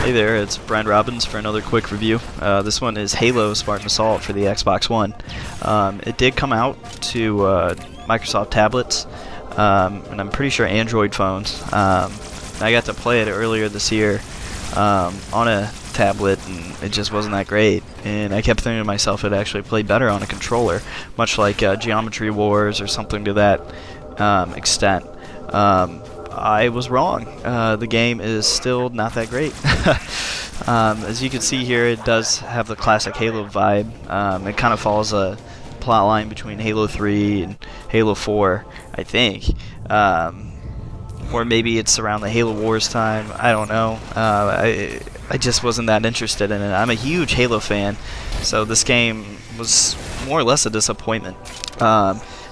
Hey there, it's Brian Robbins for another quick review. This one is Halo Spartan Assault for the Xbox One. It did come out to Microsoft tablets, and I'm pretty sure Android phones. I got to play it earlier this year on a tablet, and it just wasn't that great. And I kept thinking to myself it actually played better on a controller, much like Geometry Wars or something to that extent. I was wrong. The game is still not that great. As you can see here, it does have the classic Halo vibe. It kind of follows a plot line between Halo 3 and Halo 4, I think. Or maybe it's around the Halo Wars time. I don't know. I just wasn't that interested in it. I'm a huge Halo fan, so this game was more or less a disappointment.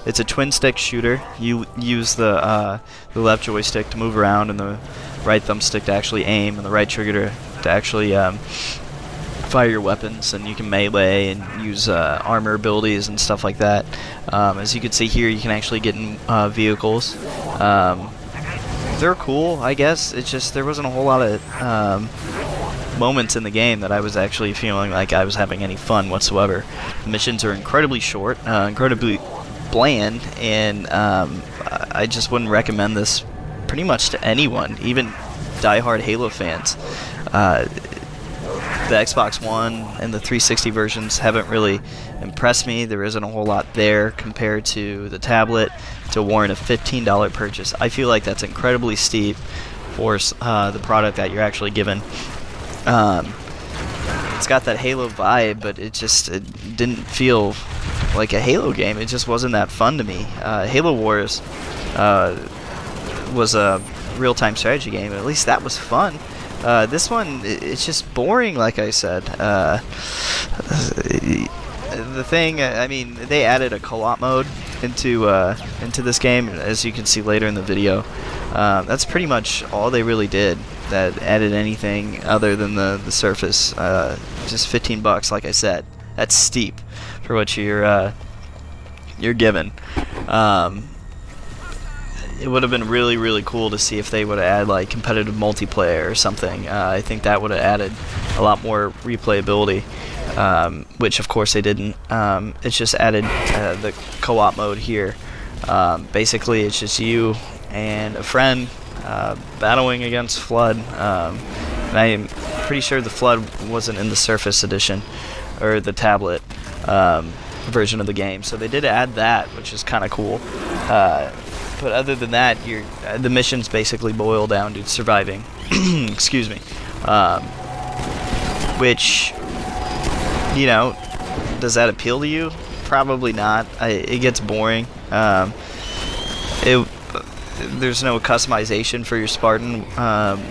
It's a twin-stick shooter. You use the left joystick to move around and the right thumbstick to actually aim, and the right trigger to actually fire your weapons, and you can melee and use armor abilities and stuff like that. As you can see here, you can actually get in vehicles. They're cool, I guess. It's just there wasn't a whole lot of moments in the game that I was actually feeling like I was having any fun whatsoever. The missions are incredibly short, incredibly bland, and I just wouldn't recommend this pretty much to anyone, even die-hard Halo fans. The Xbox One and the 360 versions haven't really impressed me. There isn't a whole lot there compared to the tablet to warrant a $15 purchase. I feel like that's incredibly steep for the product that you're actually given. It's got that Halo vibe, but it didn't feel like a Halo game. It just wasn't that fun to me. Halo Wars was a real-time strategy game, and at least that was fun. This one, it's just boring, like I said. The thing, I mean, they added a co-op mode into this game, as you can see later in the video. That's pretty much all they really did that added anything other than the surface. Just $15, like I said. That's steep for what you're given. It would have been really, really cool to see if they would have added like competitive multiplayer or something. I think that would have added a lot more replayability, which of course they didn't. It's just added the co-op mode here. Basically, it's just you and a friend battling against Flood. And I'm pretty sure the Flood wasn't in the Surface Edition or the tablet version of the game, so they did add that, which is kind of cool. But other than that, the missions basically boil down to surviving. Excuse me. Which, you know, does that appeal to you? Probably not. It gets boring. There's no customization for your Spartan,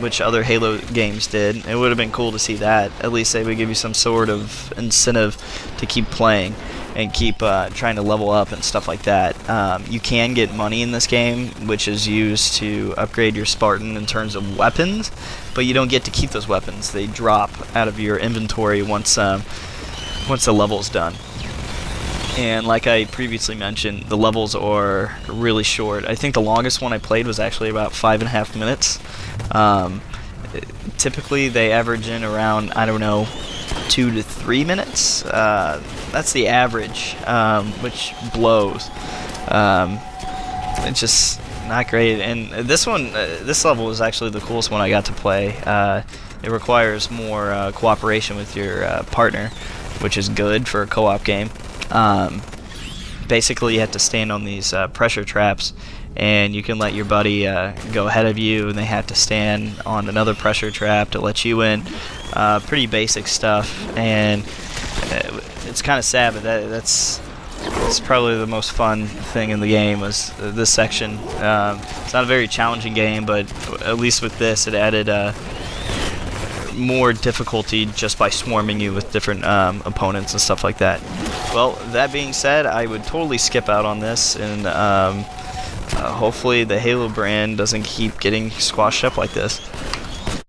which other Halo games did. It would have been cool to see that. At least they would give you some sort of incentive to keep playing and keep trying to level up and stuff like that. You can get money in this game, which is used to upgrade your Spartan in terms of weapons, but you don't get to keep those weapons. They drop out of your inventory once the level's done. And like I previously mentioned, the levels are really short. I think the longest one I played was actually about 5.5 minutes. Typically they average in around, I don't know, 2 to 3 minutes. That's the average, which blows. It's just not great. And this level is actually the coolest one I got to play. It requires more cooperation with your partner, which is good for a co-op game. Basically, you have to stand on these pressure traps, and you can let your buddy go ahead of you, and they have to stand on another pressure trap to let you in. Pretty basic stuff, and it's kind of sad, but that's probably the most fun thing in the game was this section. It's not a very challenging game, but at least with this, it added more difficulty just by swarming you with different opponents and stuff like that. Well, that being said, I would totally skip out on this, and hopefully the Halo brand doesn't keep getting squashed up like this.